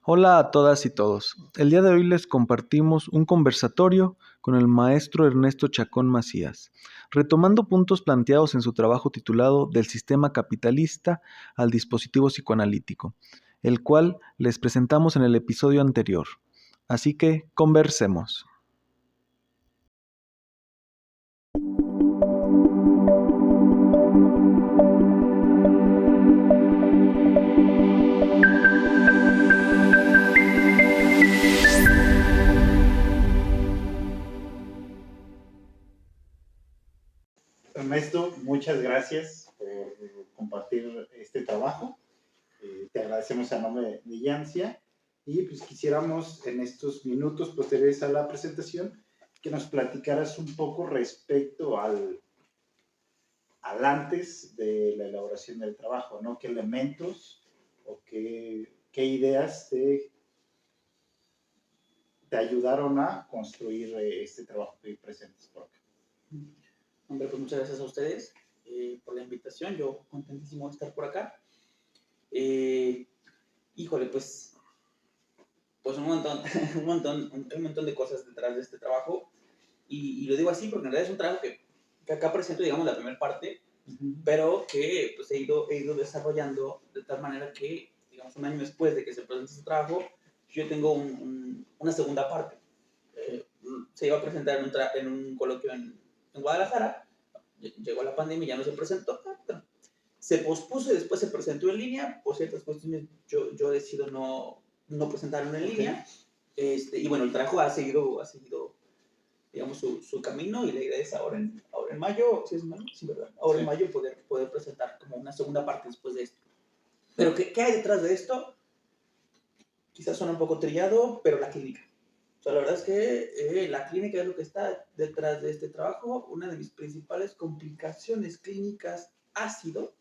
Hola a todas y todos. El día de hoy les compartimos un conversatorio con el maestro Ernesto Chacón Macías, retomando puntos planteados en su trabajo titulado Del sistema capitalista al dispositivo psicoanalítico, el cual les presentamos en el episodio anterior. Así que conversemos. Ernesto, muchas gracias por compartir este trabajo. Te agradecemos a nombre de Yancia y pues quisiéramos en estos minutos posteriores a la presentación que nos platicaras un poco respecto al antes de la elaboración del trabajo, ¿no? ¿Qué elementos o qué ideas te ayudaron a construir este trabajo que hoy presentes por acá? Hombre, pues muchas gracias a ustedes por la invitación. Yo contentísimo de estar por acá. Híjole, pues un montón, un montón de cosas detrás de este trabajo. Y lo digo así porque en realidad es un trabajo que acá presento, digamos, la primera parte, pero que pues, he ido desarrollando de tal manera que, digamos, un año después de que se presente este trabajo, yo tengo una segunda parte. Se iba a presentar en un coloquio en Guadalajara. Llegó la pandemia y ya no se presentó. Se pospuso y después se presentó en línea. Por ciertas cuestiones, yo decido no presentarlo en línea. Y bueno, el trabajo ha seguido digamos, su camino, y la idea es ahora en mayo, ¿sí es mayo? Sí, ¿verdad? Ahora en mayo poder presentar como una segunda parte después de esto. Pero ¿qué hay detrás de esto? Quizás suena un poco trillado, pero la clínica. O sea, la verdad es que la clínica es lo que está detrás de este trabajo. Una de mis principales complicaciones clínicas ha sido,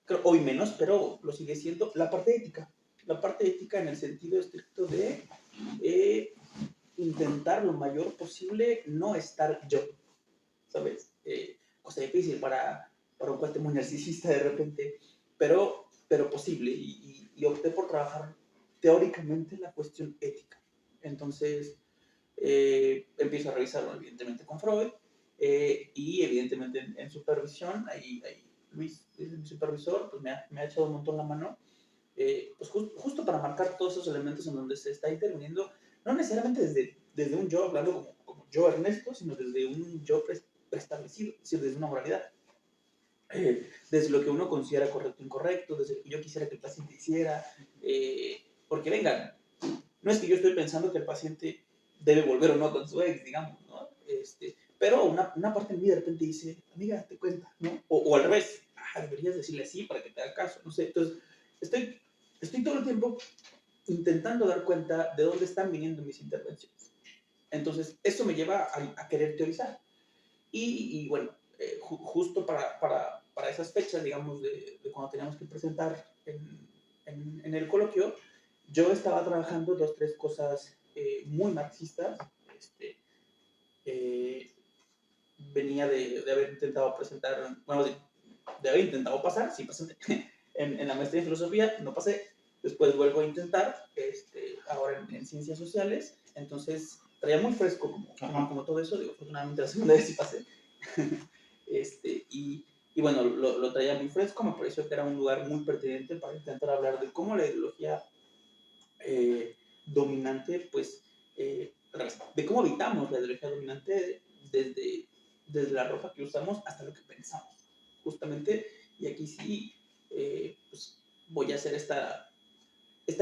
creo, hoy menos, pero lo sigue siendo, la parte ética. La parte ética en el sentido estricto de intentar lo mayor posible no estar yo, ¿sabes? Cosa difícil para un cuate muy narcisista de repente, pero posible. Y opté por trabajar teóricamente la cuestión ética. Entonces, empiezo a revisarlo evidentemente con Freud, y evidentemente en supervisión, ahí Luis, mi supervisor, pues me ha echado un montón la mano, pues justo para marcar todos esos elementos en donde se está interviniendo, no necesariamente desde un yo hablando como yo Ernesto, sino desde un yo preestablecido, es decir, desde una moralidad. Desde lo que uno considera correcto o incorrecto, desde lo que yo quisiera que el paciente hiciera, porque vengan, no es que yo estoy pensando que el paciente debe volver o no con su ex, digamos, ¿no? Pero una parte de mí de repente dice, amiga, date cuenta, ¿no? O al revés, deberías decirle así para que te haga caso, no sé. Entonces, estoy todo el tiempo intentando dar cuenta de dónde están viniendo mis intervenciones. Entonces, eso me lleva a querer teorizar. Y bueno, justo para esas fechas, digamos, de cuando teníamos que presentar en el coloquio, yo estaba trabajando 2, 3 cosas muy marxistas. Venía de haber intentado presentar, bueno, de haber intentado pasar, sí pasé, en la maestría en filosofía, no pasé. Después vuelvo a intentar, ahora en ciencias sociales. Entonces traía muy fresco como todo eso. Digo, afortunadamente la segunda vez sí pasé. Y bueno, lo traía muy fresco. Me pareció que era un lugar muy pertinente para intentar hablar de cómo la ideología dominante, pues, de cómo habitamos la ideología dominante desde la ropa que usamos hasta lo que pensamos, justamente. Y aquí sí, pues, voy a hacer esta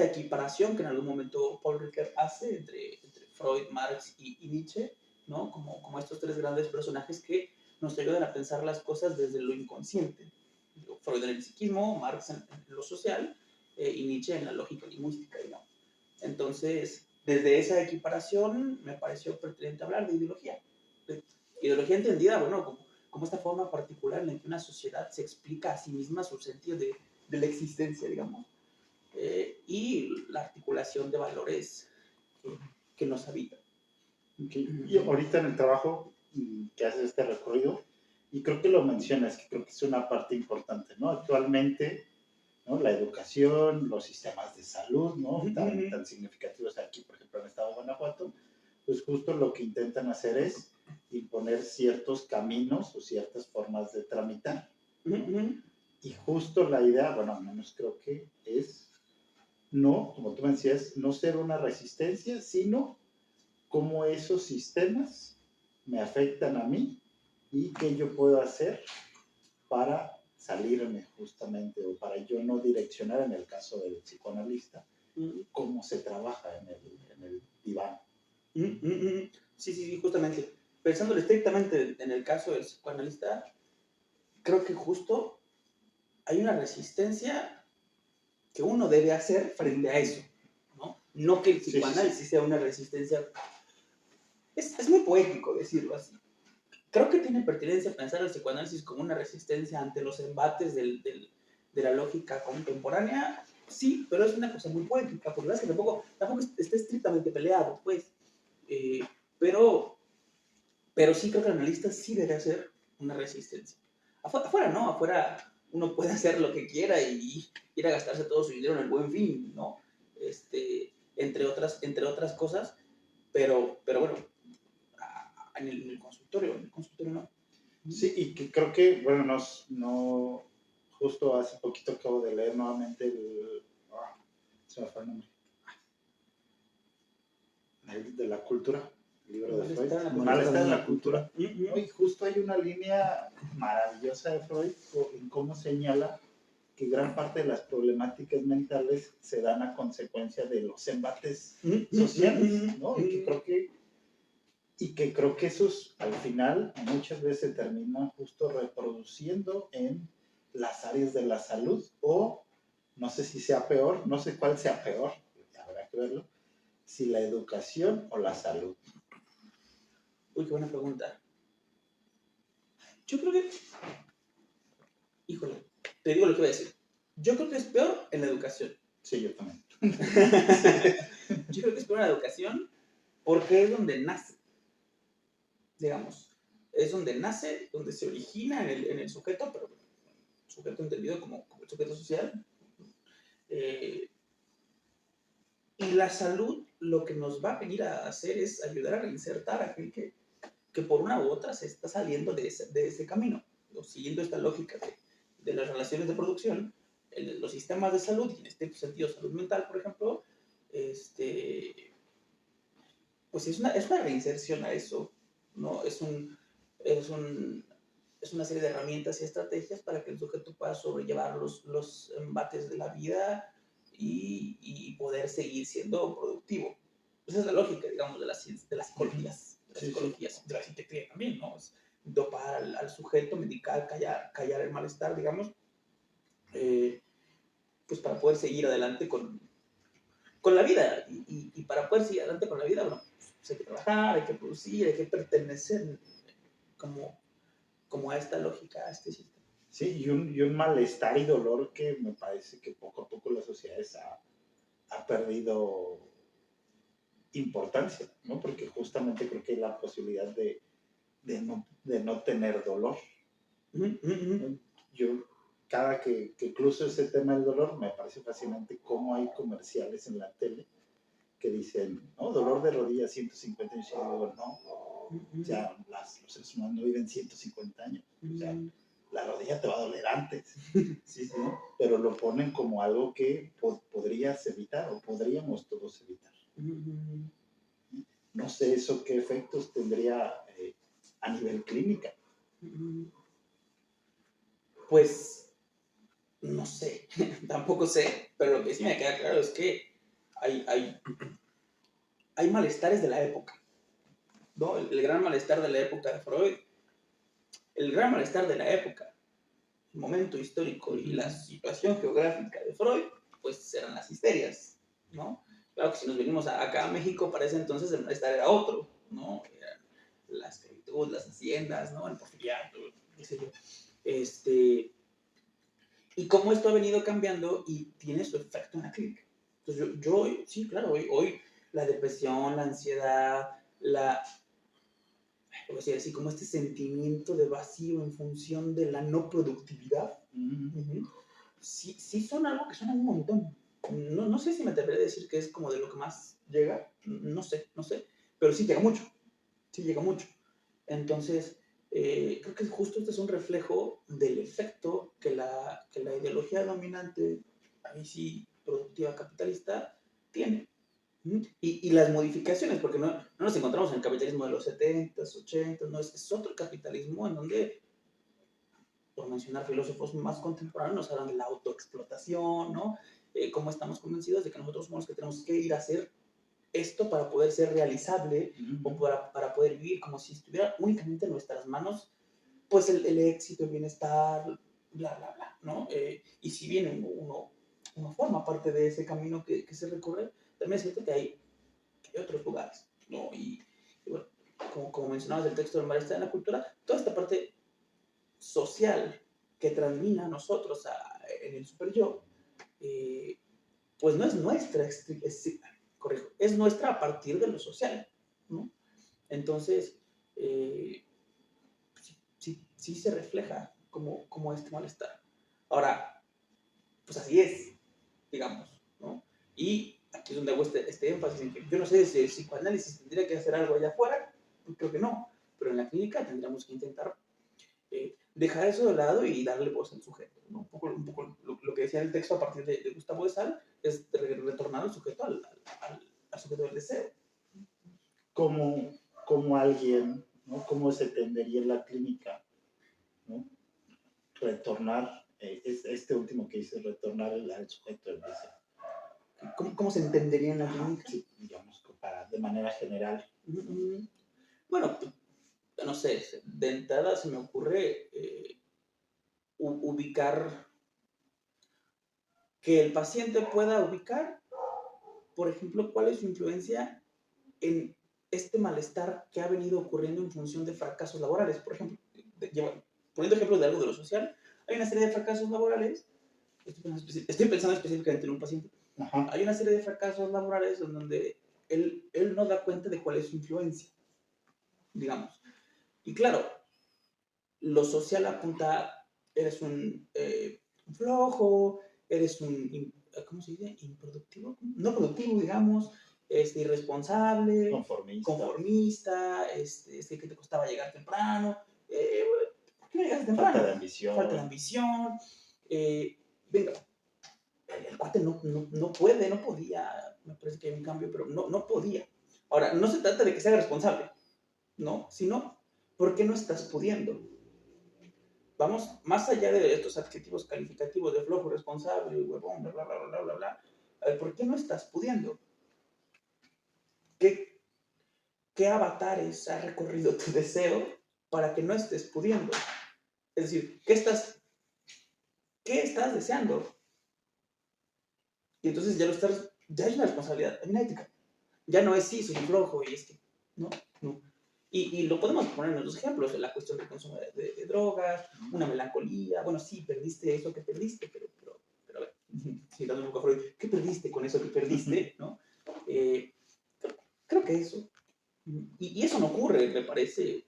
equiparación que en algún momento Paul Ricoeur hace entre Freud, Marx y Nietzsche, ¿no? Como estos 3 grandes personajes que nos ayudan a pensar las cosas desde lo inconsciente. Freud en el psiquismo, Marx en lo social, y Nietzsche en la lógica lingüística, digamos. Entonces, desde esa equiparación me pareció pertinente hablar de ideología. De ideología entendida, bueno, como esta forma particular en la que una sociedad se explica a sí misma su sentido de la existencia, digamos, y la articulación de valores que nos habitan. Okay. Y ahorita en el trabajo que haces este recorrido, y creo que lo mencionas, que creo que es una parte importante, ¿no? Actualmente ¿no? La educación, los sistemas de salud, ¿no? Ujú. Tan significativos aquí, por ejemplo, en el estado de Guanajuato, pues justo lo que intentan hacer es imponer ciertos caminos o ciertas formas de tramitar. Ujú. Y justo la idea, bueno, al menos creo que es no, como tú me decías, no ser una resistencia, sino cómo esos sistemas me afectan a mí y qué yo puedo hacer para salirme justamente o para yo no direccionar, en el caso del psicoanalista, cómo se trabaja en el diván. Sí, sí, sí, justamente. Pensándolo estrictamente en el caso del psicoanalista, creo que justo hay una resistencia que uno debe hacer frente a eso, ¿no? No que el Sí, sí, psicoanálisis sí. sea una resistencia. Es muy poético decirlo así. Creo que tiene pertinencia pensar el psicoanálisis como una resistencia ante los embates de la lógica contemporánea, sí, pero es una cosa muy poética, porque es que tampoco está estrictamente peleado, pues. Eh, pero, pero sí creo que el analista sí debe hacer una resistencia. Afuera no, afuera uno puede hacer lo que quiera y ir a gastarse todo su dinero en el Buen Fin, ¿no? Entre otras cosas, pero bueno, en el consultorio no. Sí, y que creo que, bueno, no, justo hace poquito acabo de leer nuevamente se me fue el nombre, el de la cultura, el libro de Freud, Malestar en la cultura. ¿No? Y justo hay una línea maravillosa de Freud en cómo señala que gran parte de las problemáticas mentales se dan a consecuencia de los embates sociales, ¿no? Y que creo que esos al final muchas veces se terminan justo reproduciendo en las áreas de la salud o no sé si sea peor, no sé cuál sea peor, habrá que verlo, si la educación o la salud. Uy, qué buena pregunta. Yo creo que, híjole, te digo lo que voy a decir. Yo creo que es peor en la educación. Sí, yo también. Yo creo que es peor en la educación porque es donde nace, digamos. Es donde nace, donde se origina en el sujeto, pero sujeto entendido como el sujeto social. Y la salud lo que nos va a venir a hacer es ayudar a reinsertar a aquel que por una u otra se está saliendo de ese camino, o siguiendo esta lógica de las relaciones de producción, en los sistemas de salud, y en este sentido salud mental, por ejemplo, pues es una reinserción a eso, ¿no? Es, un, es una serie de herramientas y estrategias para que el sujeto pueda sobrellevar los embates de la vida y poder seguir siendo productivo. Esa es la lógica, digamos, de las psicologías, Sí, de la psiquiatría también, ¿no? Es dopar al sujeto, medicar, callar el malestar, digamos, pues para poder seguir adelante con la vida. Y para poder seguir adelante con la vida, bueno, pues hay que trabajar, hay que producir, hay que pertenecer como a esta lógica, a este sistema. Sí, y un malestar y dolor que me parece que poco a poco la sociedad ha perdido importancia, ¿no? Porque justamente creo que hay la posibilidad de no tener dolor. Yo, cada que cruzo ese tema del dolor, me parece fascinante cómo hay comerciales en la tele que dicen, no, dolor de rodilla 150 años. Y yo digo, no, ya los seres humanos no viven 150 años. O sea, la rodilla te va a doler antes. Sí, sí. Pero lo ponen como algo que podrías evitar o podríamos todos evitar. No sé eso qué efectos tendría a nivel clínica. Pues no sé, tampoco sé, pero lo que sí me queda claro es que hay malestares de la época, ¿no? El gran malestar de la época de Freud, el gran malestar de la época, el momento histórico y la situación geográfica de Freud, pues eran las histerias, ¿no? Claro que si nos venimos acá a México, para ese entonces el malestar era otro, ¿no? Era la esclavitud, las haciendas, ¿no? El porfiriato, qué sé yo. Y cómo esto ha venido cambiando y tiene su efecto en la clínica. Entonces yo sí, claro, hoy la depresión, la ansiedad, voy a decir así, como este sentimiento de vacío en función de la no productividad, sí son algo que suena un montón. No sé si me atreveré a decir que es como de lo que más llega, no sé, pero sí llega mucho. Entonces, creo que justo este es un reflejo del efecto que la ideología dominante, ahí sí, productiva capitalista, tiene. Y las modificaciones, porque no nos encontramos en el capitalismo de los 70s, 80s, no, es otro capitalismo en donde, por mencionar filósofos más contemporáneos, nos hablan de la autoexplotación, ¿no? Cómo estamos convencidos de que nosotros somos los que tenemos que ir a hacer esto para poder ser realizable o para poder vivir como si estuviera únicamente en nuestras manos, pues el éxito, el bienestar, bla, bla, bla, ¿no? Y si bien uno forma parte de ese camino que se recorre, también es cierto que hay otros lugares, ¿no? Y bueno, como mencionabas el texto del maestro de la cultura, toda esta parte social que transmina a nosotros en el super yo, pues no es nuestra, corrijo, es nuestra a partir de lo social, ¿no? Entonces, sí se refleja como este malestar. Ahora, pues así es, digamos, ¿no? Y aquí es donde hago este énfasis en que yo no sé si el psicoanálisis tendría que hacer algo allá afuera, pues creo que no, pero en la clínica tendríamos que intentar dejar eso de lado y darle voz al sujeto, ¿no? Un poco lo que decía el texto a partir de Gustavo de Sal es retornar al sujeto, al sujeto del deseo. Como alguien, ¿no? ¿Cómo se tendería en la clínica, ¿no? Retornar, este último que dice, retornar al sujeto del deseo. ¿Cómo se entendería en la clínica? Sí, digamos, de manera general. Bueno, no sé, de entrada se me ocurre ubicar, que el paciente pueda ubicar, por ejemplo, cuál es su influencia en este malestar que ha venido ocurriendo en función de fracasos laborales. Por ejemplo, poniendo ejemplos de algo de lo social, hay una serie de fracasos laborales, estoy pensando específicamente en un paciente, Ajá. hay una serie de fracasos laborales en donde él no da cuenta de cuál es su influencia, digamos. Y claro, lo social apunta, eres un flojo, eres un, ¿cómo se dice? Improductivo, no productivo, digamos, irresponsable, conformista, que te costaba llegar temprano. ¿Por qué no llegaste temprano? Falta de ambición. Falta de ambición. Venga, el cuate no puede, no podía, me parece que hay un cambio, pero no podía. Ahora, no se trata de que sea responsable, ¿no? Sino, ¿por qué no estás pudiendo? Vamos, más allá de estos adjetivos calificativos de flojo, responsable, huevón, bla, bla, bla, bla, bla, bla, a ver, ¿por qué no estás pudiendo? ¿Qué avatares ha recorrido tu deseo para que no estés pudiendo? Es decir, ¿qué estás deseando? Y entonces ya hay una responsabilidad, hay una ética. Ya no es sí, soy flojo y es que, no. Y lo podemos poner en los ejemplos, la cuestión del consumo de drogas, una melancolía, bueno, sí, perdiste eso que perdiste, pero a ver, citando un poco a Freud, ¿qué perdiste con eso que perdiste? ¿No? Creo que eso. Y eso no ocurre, me parece,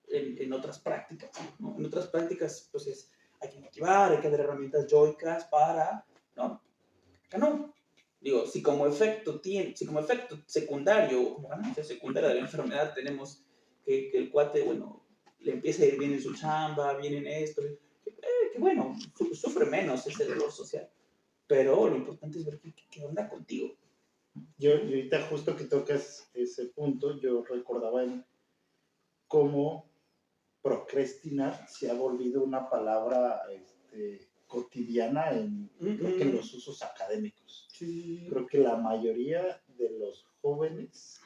en otras prácticas, ¿no? En otras prácticas, pues hay que motivar, hay que dar herramientas yoicas para, no, acá no. Digo, si como efecto secundario, como ganancia secundaria de la enfermedad tenemos que el cuate, bueno, le empieza a ir bien en su chamba, bien en esto, que bueno, sufre menos ese dolor social. Pero lo importante es ver qué onda contigo. Yo ahorita justo que tocas ese punto, yo recordaba en cómo procrastinar se ha volvido una palabra cotidiana creo que en los usos académicos. Sí. Creo que la mayoría de los jóvenes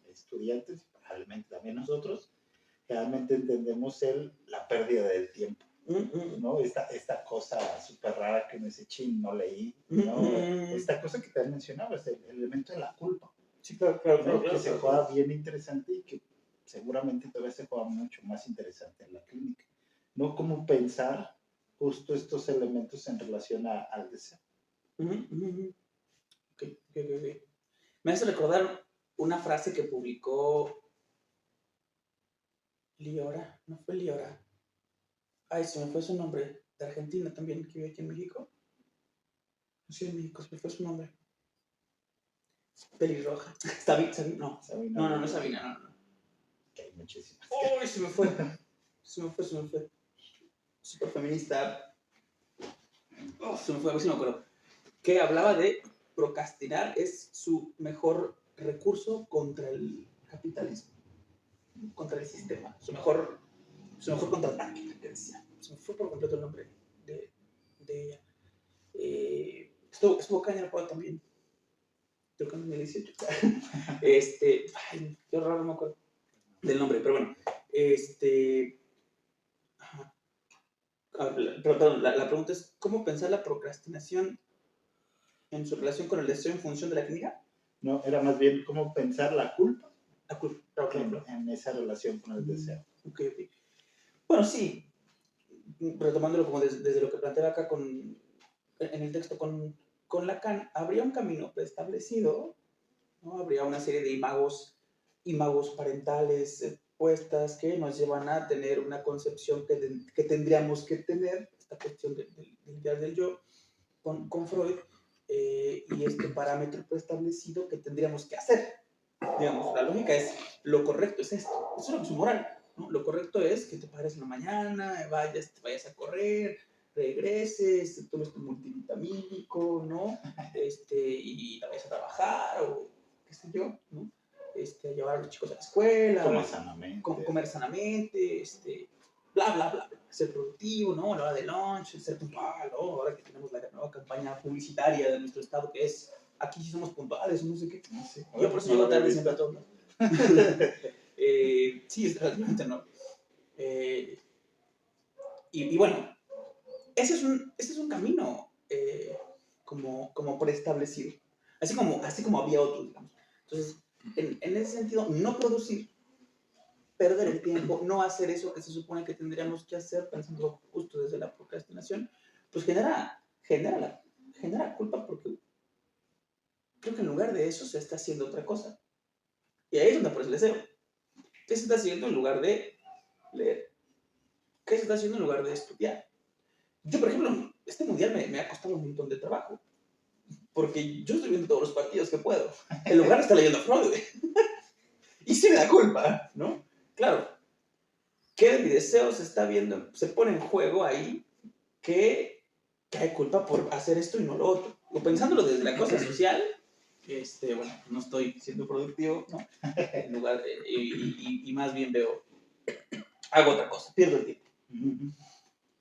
estudiantes, probablemente también nosotros, realmente entendemos la pérdida del tiempo, ¿no? Esta cosa súper rara que me dice, chin, no leí, ¿no? Esta cosa que te mencionaba, el elemento de la culpa. Sí, claro, ¿no? Que se juega bien interesante y que seguramente todavía se juega mucho más interesante en la clínica. ¿No? Cómo pensar justo estos elementos en relación al deseo. Okay. Me hace recordar una frase que publicó Liora, no fue Liora. Ay, se me fue su nombre, de Argentina también, que vive aquí en México. Sí, en México, se me fue su nombre. Pelirroja. Sabina, no. Sabina. No es Sabina, no. Que hay muchísimas. ¡Uy, se me fue! Se me fue. Súper feminista. Se me fue, a ver si me acuerdo. Que hablaba de procrastinar es su mejor recurso contra el capitalismo, contra el sistema. Su mejor contraataque, que decía. Se me fue por completo el nombre de ella. Estuvo acá en el juego también. Creo que en 2018. Ay, qué raro, no me acuerdo del nombre, pero bueno. Ajá. Perdón, la pregunta es: ¿cómo pensar la procrastinación en su relación con el deseo en función de la clínica? No, era más bien cómo pensar la culpa La culpa, claro. en esa relación con el deseo. Ok. Bueno, sí, retomándolo como desde lo que planteaba acá en el texto con Lacan, habría un camino preestablecido, ¿no? Habría una serie de imagos parentales puestas que nos llevan a tener una concepción que tendríamos que tener, esta cuestión del ideal del yo, con Freud, y este parámetro preestablecido que tendríamos que hacer. Digamos, la lógica es: lo correcto es esto. Eso es lo que es moral, ¿no? Lo correcto es que te pares en la mañana, te vayas a correr, regreses, tomes tu multivitamínico, ¿no? Y te vayas a trabajar, o qué sé yo, ¿no? A llevar a los chicos a la escuela, comer sanamente, bla, bla, bla, bla, ser productivo, ¿no? A la hora de lunch, ser puntual, ¿no? Ahora que tenemos la nueva campaña publicitaria de nuestro estado, que es: aquí sí somos puntuales, no sé qué. Sí, Yo por eso llego tarde siempre a todos. Sí, realmente no. Y bueno, ese es un camino como preestablecido. Así como había otros, digamos. Entonces, en ese sentido, no producir, perder el tiempo, no hacer eso que se supone que tendríamos que hacer, pensando justo desde la procrastinación, pues genera culpa, porque creo que en lugar de eso se está haciendo otra cosa. Y ahí es donde aparece el deseo. ¿Qué se está haciendo en lugar de leer? ¿Qué se está haciendo en lugar de estudiar? Yo, por ejemplo, este mundial me ha costado un montón de trabajo, porque yo estoy viendo todos los partidos que puedo, en lugar de estar leyendo a Freud. Y sí me da culpa, ¿no? Claro, ¿qué de mi deseo se pone en juego ahí? Que hay culpa por hacer esto y no lo otro. O pensándolo desde la cosa social, bueno, no estoy siendo productivo, ¿no? En lugar y más bien hago otra cosa, pierdo el tiempo.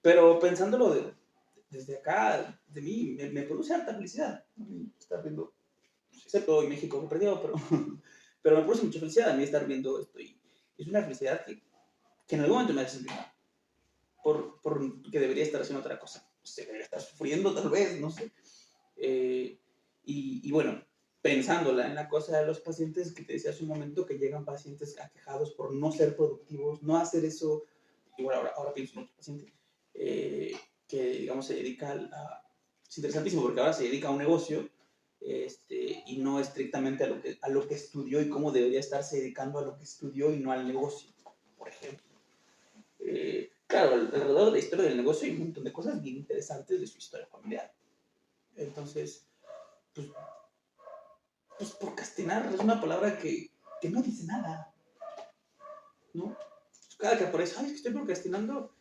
Pero pensándolo desde acá, de mí, me produce harta felicidad, ¿no? Estar viendo, excepto en México que perdió, pero me produce mucha felicidad a mí estar viendo esto. Y es una felicidad que en algún momento me hace sentir mal, porque debería estar haciendo otra cosa. No sé, debería estar sufriendo tal vez, no sé. Y bueno, pensándola en la cosa de los pacientes que te decía hace un momento, que llegan pacientes aquejados por no ser productivos, no hacer eso. Y bueno, ahora pienso en otro paciente que, digamos, se dedica es interesantísimo, porque ahora se dedica a un negocio, y no estrictamente a lo que estudió, y cómo debería estarse dedicando a lo que estudió y no al negocio, por ejemplo. Claro, alrededor de la historia del negocio hay un montón de cosas bien interesantes de su historia familiar. Entonces, pues procrastinar es una palabra que no dice nada, ¿no? Cada que aparece: ay, es que estoy procrastinando,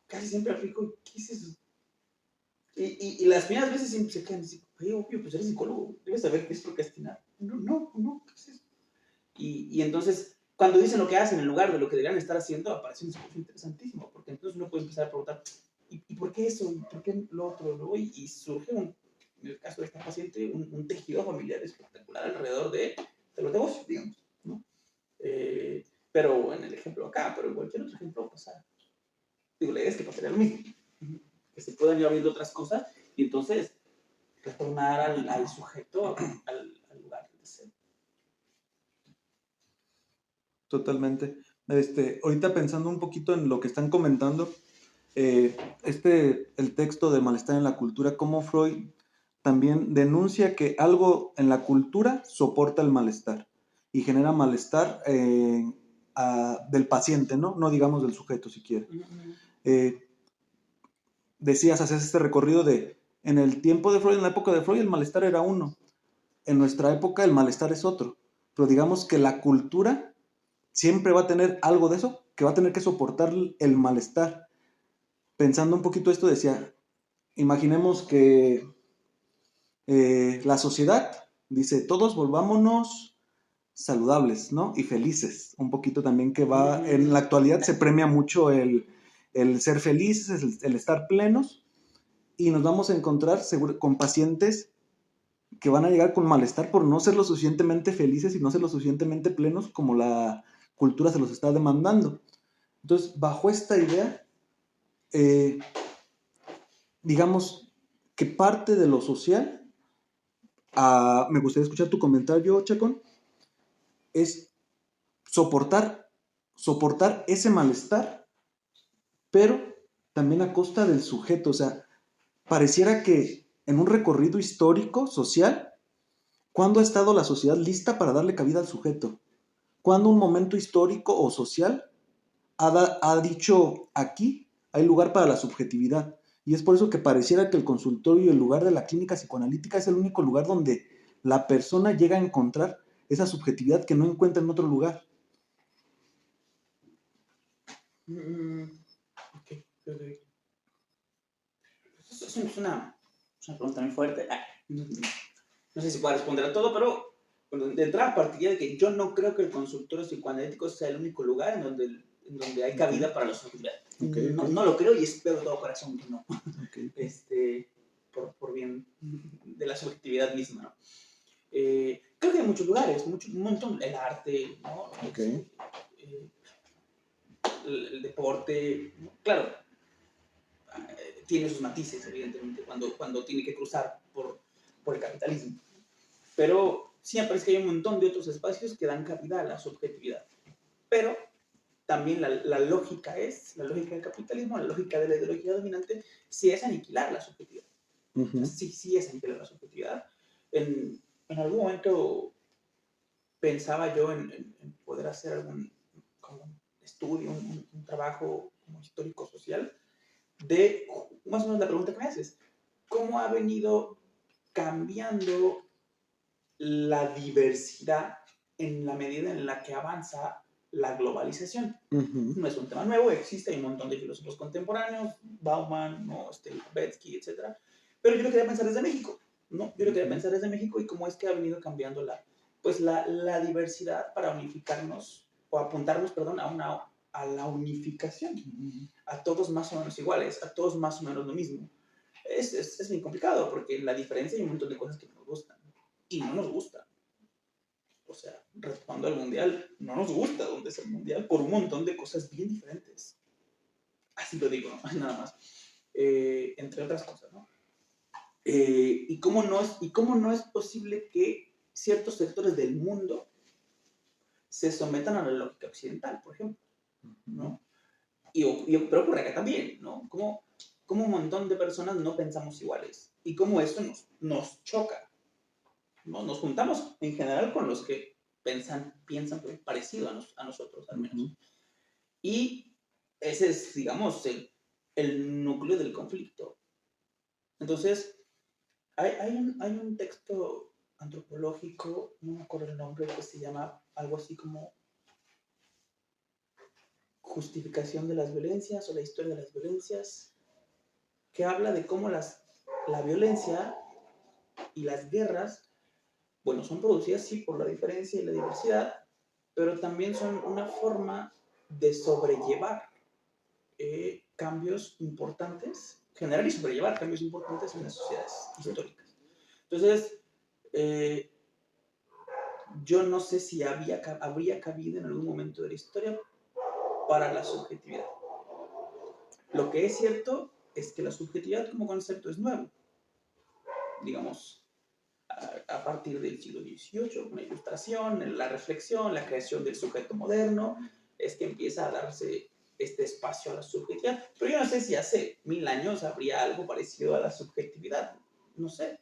casi siempre aplico: ¿qué es eso? Y las primeras veces siempre se quedan así: oye, obvio, pues eres psicólogo, debes saber qué es procrastinar. No, ¿qué es eso? Y entonces, cuando dicen lo que hacen en lugar de lo que deberían estar haciendo, aparece un discurso interesantísimo, porque entonces uno puede empezar a preguntar: ¿y por qué eso? ¿Y por qué lo otro? ¿No? Y surge, en el caso de esta paciente, un tejido familiar espectacular alrededor de los negocios, digamos, ¿no? Pero en el ejemplo acá, pero en cualquier otro ejemplo pasa. Digo, la idea es que pasaría lo mismo, que se puedan ir abriendo otras cosas, y entonces retornar al sujeto, al lugar de ser. Totalmente. Ahorita pensando un poquito en lo que están comentando, el texto de Malestar en la cultura, cómo Freud también denuncia que algo en la cultura soporta el malestar y genera malestar del paciente, ¿no? No digamos del sujeto siquiera. Decías, haces este recorrido de En el tiempo de Freud, en la época de Freud, el malestar era uno. En nuestra época el malestar es otro. Pero digamos que la cultura siempre va a tener algo de eso, que va a tener que soportar el malestar. Pensando un poquito esto, decía, imaginemos que la sociedad dice, todos volvámonos saludables, ¿no? Y felices. Un poquito también que va, en la actualidad se premia mucho el ser felices, el estar plenos, y nos vamos a encontrar con pacientes que van a llegar con malestar por no ser lo suficientemente felices y no ser lo suficientemente plenos como la cultura se los está demandando. Entonces, bajo esta idea, eh, digamos que parte de lo social, me gustaría escuchar tu comentario, Chacón, es soportar, soportar ese malestar, pero también a costa del sujeto. O sea, pareciera que en un recorrido histórico, social, ¿cuándo ha estado la sociedad lista para darle cabida al sujeto? ¿Cuándo un momento histórico o social ha dicho aquí hay lugar para la subjetividad? Y es por eso que pareciera que el consultorio y el lugar de la clínica psicoanalítica es el único lugar donde la persona llega a encontrar esa subjetividad que no encuentra en otro lugar. Ok, ok. Es una pregunta muy fuerte. No sé si puedo responder a todo, pero bueno, de entrada partiría de que yo no creo que el consultorio psicoanalítico sea el único lugar en donde hay cabida para la subjetividad. No lo creo y espero de todo corazón que no. Por bien de la subjetividad misma, ¿no? Creo que hay muchos lugares, un montón. El arte, ¿no? El deporte, ¿no? Claro, tiene sus matices, evidentemente, cuando tiene que cruzar por el capitalismo. Pero sí me parece que hay un montón de otros espacios que dan cabida a la subjetividad. Pero también la lógica del capitalismo, la lógica de la ideología dominante, sí es aniquilar la subjetividad. Uh-huh. Sí es aniquilar la subjetividad. En algún momento pensaba yo en poder hacer algún como estudio, un trabajo como histórico-social, de más o menos la pregunta que me haces. ¿Cómo ha venido cambiando la diversidad en la medida en la que avanza la globalización? Uh-huh. No es un tema nuevo, existe, hay un montón de filósofos contemporáneos, Bauman, ¿no? Betsky, etc. Pero yo lo quería pensar desde México, ¿no? Yo lo quería pensar desde México y cómo es que ha venido cambiando la diversidad para unificarnos, o apuntarnos, perdón, a la unificación, a todos más o menos iguales, a todos más o menos lo mismo. Es muy complicado porque en la diferencia hay un montón de cosas que nos gustan y no nos gustan. O sea, retomando al mundial, no nos gusta dónde es el mundial por un montón de cosas bien diferentes. Así lo digo, ¿no? Nada más. Entre otras cosas, ¿no? ¿Y cómo no es posible que ciertos sectores del mundo se sometan a la lógica occidental, por ejemplo, ¿no? Pero ocurre acá también, ¿no? ¿Cómo un montón de personas no pensamos iguales? Y cómo eso nos choca, ¿no? Nos juntamos en general con los que piensan parecido a nosotros, al menos. Uh-huh. Y ese es, digamos, el núcleo del conflicto. Entonces, hay un texto antropológico, no me acuerdo el nombre, que se llama algo así como Justificación de las violencias o la historia de las violencias, que habla de cómo la violencia y las guerras, bueno, son producidas sí por la diferencia y la diversidad, pero también son una forma de sobrellevar cambios importantes, generar y sobrellevar cambios importantes en las sociedades históricas. Entonces, yo no sé si habría cabida en algún momento de la historia para la subjetividad. Lo que es cierto es que la subjetividad como concepto es nuevo. Digamos, a partir del siglo XVIII, con la ilustración, la reflexión, la creación del sujeto moderno, es que empieza a darse este espacio a la subjetividad. Pero yo no sé si hace 1000 años habría algo parecido a la subjetividad. No sé.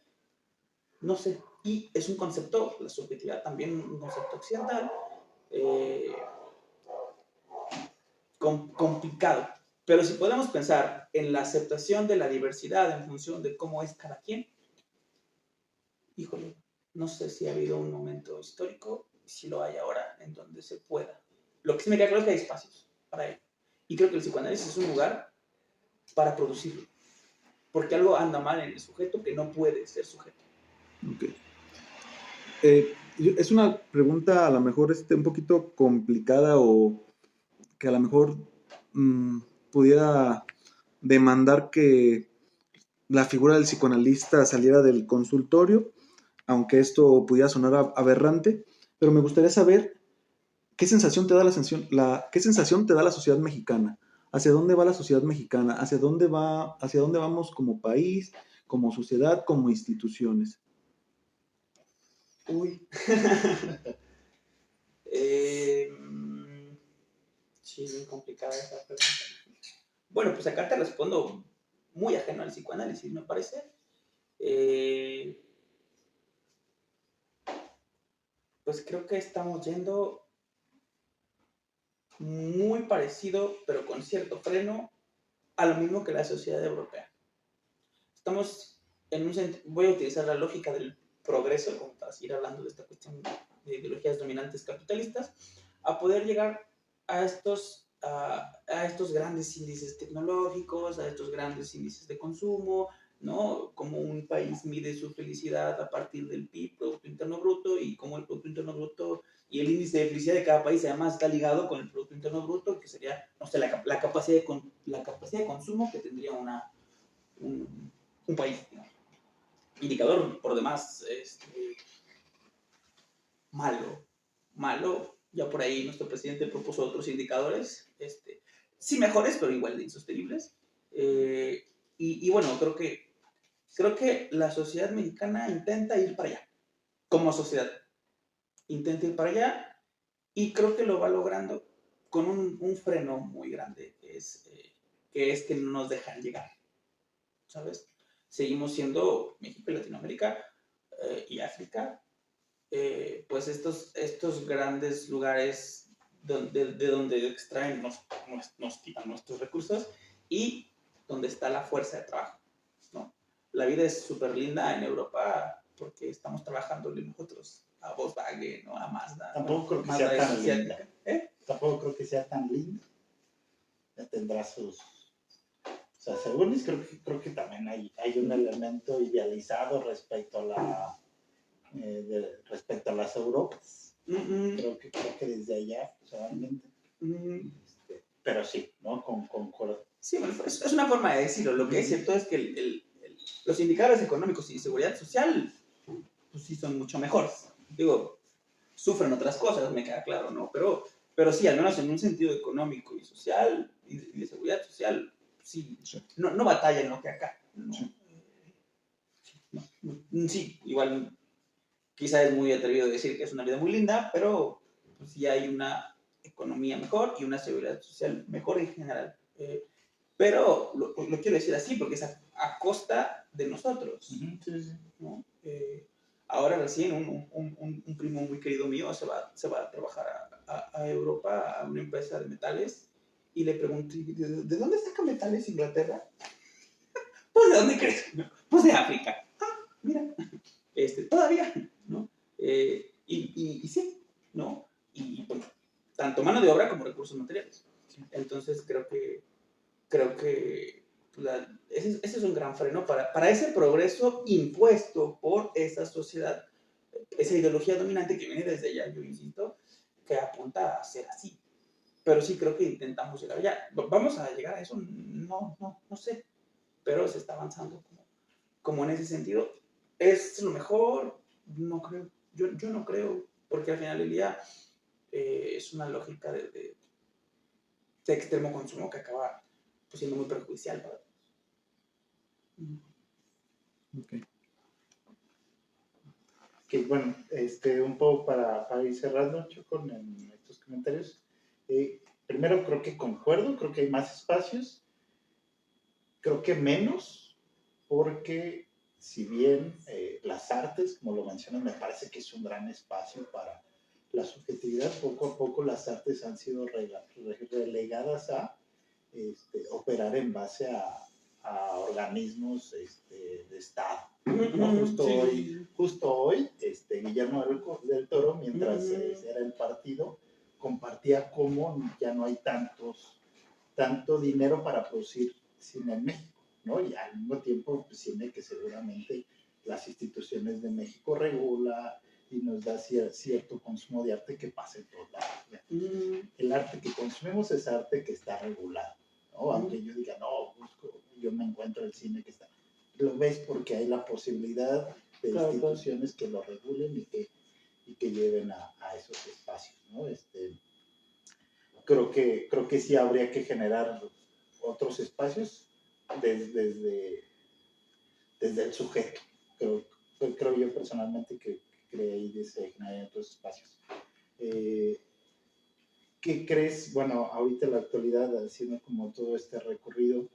Y es un concepto, la subjetividad también un concepto occidental, complicado, Pero si podemos pensar en la aceptación de la diversidad en función de cómo es cada quien, híjole, no sé si ha habido un momento histórico, si lo hay ahora, en donde se pueda. Lo que sí me queda claro es que hay espacios para ello. Y creo que el psicoanálisis es un lugar para producirlo. Porque algo anda mal en el sujeto que no puede ser sujeto. Ok. Es una pregunta a lo mejor un poquito complicada o que a lo mejor mm, pudiera demandar que la figura del psicoanalista saliera del consultorio, aunque esto pudiera sonar aberrante, pero me gustaría saber qué sensación te da qué sensación te da la sociedad mexicana, hacia dónde va la sociedad mexicana, hacia dónde vamos como país, como sociedad, como instituciones. Uy. Sí, es muy complicada esa pregunta. Bueno, pues acá te respondo muy ajeno al psicoanálisis, me parece. Pues creo que estamos yendo muy parecido, pero con cierto freno, a lo mismo que la sociedad europea. Estamos en un sentido, voy a utilizar la lógica del progreso, como para seguir hablando de esta cuestión de ideologías dominantes capitalistas, a poder llegar a estos grandes índices tecnológicos, a estos grandes índices de consumo, ¿no? Como un país mide su felicidad a partir del PIB, Producto Interno Bruto, y como el Producto Interno Bruto y el índice de felicidad de cada país además está ligado con el Producto Interno Bruto, que sería, no sé, la capacidad de consumo que tendría un país, ¿no? Indicador por demás malo. Ya por ahí nuestro presidente propuso otros indicadores, sí mejores, pero igual de insostenibles. Y bueno, creo que la sociedad mexicana intenta ir para allá, como sociedad. Intenta ir para allá y creo que lo va logrando con un freno muy grande, que es que no nos dejan llegar, ¿sabes? Seguimos siendo México y Latinoamérica y África, pues estos grandes lugares de donde extraen, nos quitan nuestros recursos y donde está la fuerza de trabajo, ¿no? La vida es súper linda en Europa porque estamos trabajando nosotros a Volkswagen, ¿no? A Mazda. Tampoco creo que Mazda sea es tan linda. asiática. ¿Eh? Tampoco creo que sea tan linda. Ya tendrá sus... O sea, según es, creo que también hay un elemento idealizado respecto a respecto a las Europas. Creo que desde allá, solamente. Pero sí, ¿no? Concuerdo. Sí, bueno, es una forma de decirlo. Lo que es cierto es que los indicadores económicos y seguridad social, pues sí son mucho mejores. Digo, sufren otras cosas, me queda claro, ¿no? Pero sí, al menos en un sentido económico y social, y de seguridad social, sí, no batallan lo que acá. ¿No? Sí, igual quizá es muy atrevido decir que es una vida muy linda, pero pues, sí hay una economía mejor y una seguridad social mejor en general. Pero lo quiero decir así porque es a costa de nosotros. Sí, sí. ¿No? Ahora recién un primo muy querido mío se va a trabajar a Europa, a una empresa de metales, y le pregunté, ¿de dónde saca metales Inglaterra? Pues, ¿de dónde crees? Pues de África. Ah, mira, todavía, ¿no? Y sí, ¿no? Y bueno, tanto mano de obra como recursos materiales. Entonces creo que ese es un gran freno para ese progreso impuesto por esa sociedad, esa ideología dominante que viene desde allá, yo insisto, que apunta a ser así. Pero sí creo que intentamos llegar allá. ¿Vamos a llegar a eso? No sé. Pero se está avanzando como en ese sentido. ¿Es lo mejor? No creo. Yo no creo, porque al final del día es una lógica de extremo consumo que acaba pues, siendo muy perjudicial para todos. Okay. Que bueno, un poco para ir cerrando, Choco, en estos comentarios. Primero, creo que concuerdo, creo que hay más espacios, creo que menos, porque si bien las artes, como lo mencionas, me parece que es un gran espacio para la subjetividad, poco a poco las artes han sido relegadas a operar en base a organismos de Estado. ¿No? Justo hoy, Guillermo del Toro, mientras era el partido, compartía cómo ya no hay tanto dinero para producir cine en México, ¿no? Y al mismo tiempo, pues, cine que seguramente las instituciones de México regula y nos da cierto consumo de arte que pasa en todos lados. El arte que consumimos es arte que está regulado, ¿no? Aunque yo diga, no, yo me encuentro el cine que está. Lo ves porque hay la posibilidad de instituciones que lo regulen y que lleven a esos espacios, ¿no? Creo que sí habría que generar otros espacios desde el sujeto. Creo yo personalmente que ahí se generarían otros espacios. ¿Qué crees? Bueno, ahorita en la actualidad, haciendo como todo este recorrido,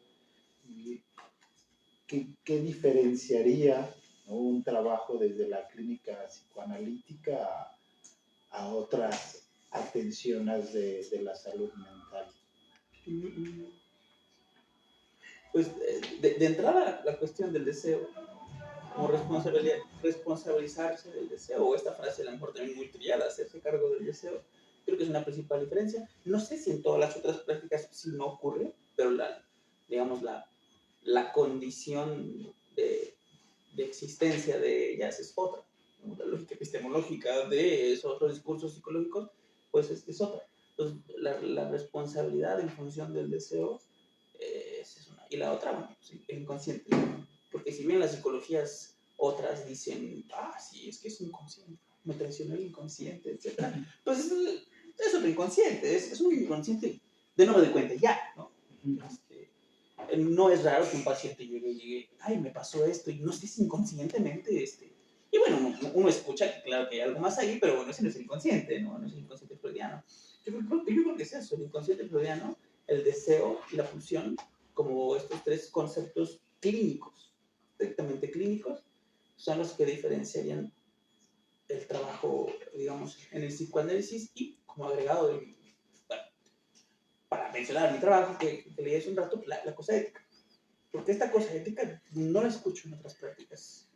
¿qué diferenciaría, ¿no?, un trabajo desde la clínica psicoanalítica a otras atenciones de la salud mental? Pues de entrada la cuestión del deseo, como responsabilizarse del deseo, o esta frase a lo mejor también muy trillada, hacerse cargo del deseo, creo que es una principal diferencia. No sé si en todas las otras prácticas sí no ocurre, pero la condición de existencia de ellas es otra. La lógica epistemológica de esos otros discursos psicológicos, pues es otra. Entonces, la responsabilidad en función del deseo es una. Y la otra, bueno, pues, el inconsciente. Porque si bien las psicologías otras dicen, sí, es que es inconsciente, me traicionó el inconsciente, etc. Pues es otro inconsciente, es un inconsciente de no me doy cuenta ya, ¿no? No es raro que un paciente llegue, me pasó esto, y no sé si inconscientemente, y bueno, uno escucha que claro que hay algo más ahí, pero bueno, ese no es el inconsciente, no es el inconsciente freudiano. Yo creo que es eso, el inconsciente freudiano, el deseo y la pulsión, como estos tres conceptos clínicos, estrictamente clínicos, son los que diferenciarían el trabajo, digamos, en el psicoanálisis y como agregado de, bueno, para mencionar mi trabajo que leí hace un rato, la cosa ética. Porque esta cosa ética no la escucho en otras prácticas.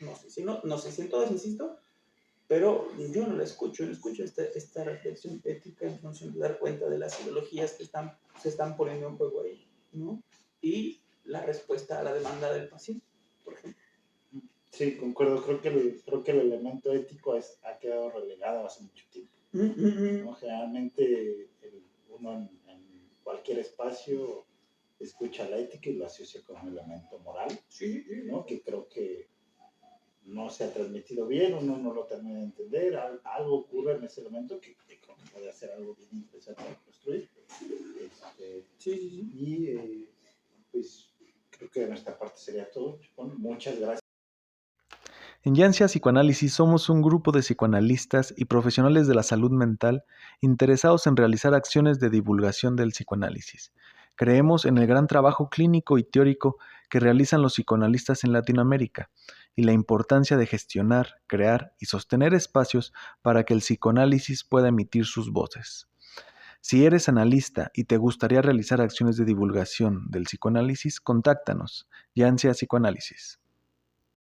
No sé si en todas, insisto, pero yo no la escucho. No escucho esta reflexión ética en función de dar cuenta de las ideologías que se están poniendo en juego ahí, ¿no? Y la respuesta a la demanda del paciente, por ejemplo. Sí, concuerdo. Creo que el elemento ético ha quedado relegado hace mucho tiempo. ¿No? Generalmente uno en cualquier espacio escucha la ética y lo asocia con un elemento moral, ¿no? Que creo que no se ha transmitido bien, uno no lo termina de entender, algo ocurre en ese elemento que puede hacer algo bien interesante para construir. Y pues creo que de nuestra parte sería todo. Bueno, muchas gracias. En Yancia Psicoanálisis somos un grupo de psicoanalistas y profesionales de la salud mental interesados en realizar acciones de divulgación del psicoanálisis. Creemos en el gran trabajo clínico y teórico que realizan los psicoanalistas en Latinoamérica y la importancia de gestionar, crear y sostener espacios para que el psicoanálisis pueda emitir sus voces. Si eres analista y te gustaría realizar acciones de divulgación del psicoanálisis, contáctanos. Yancia Psicoanálisis.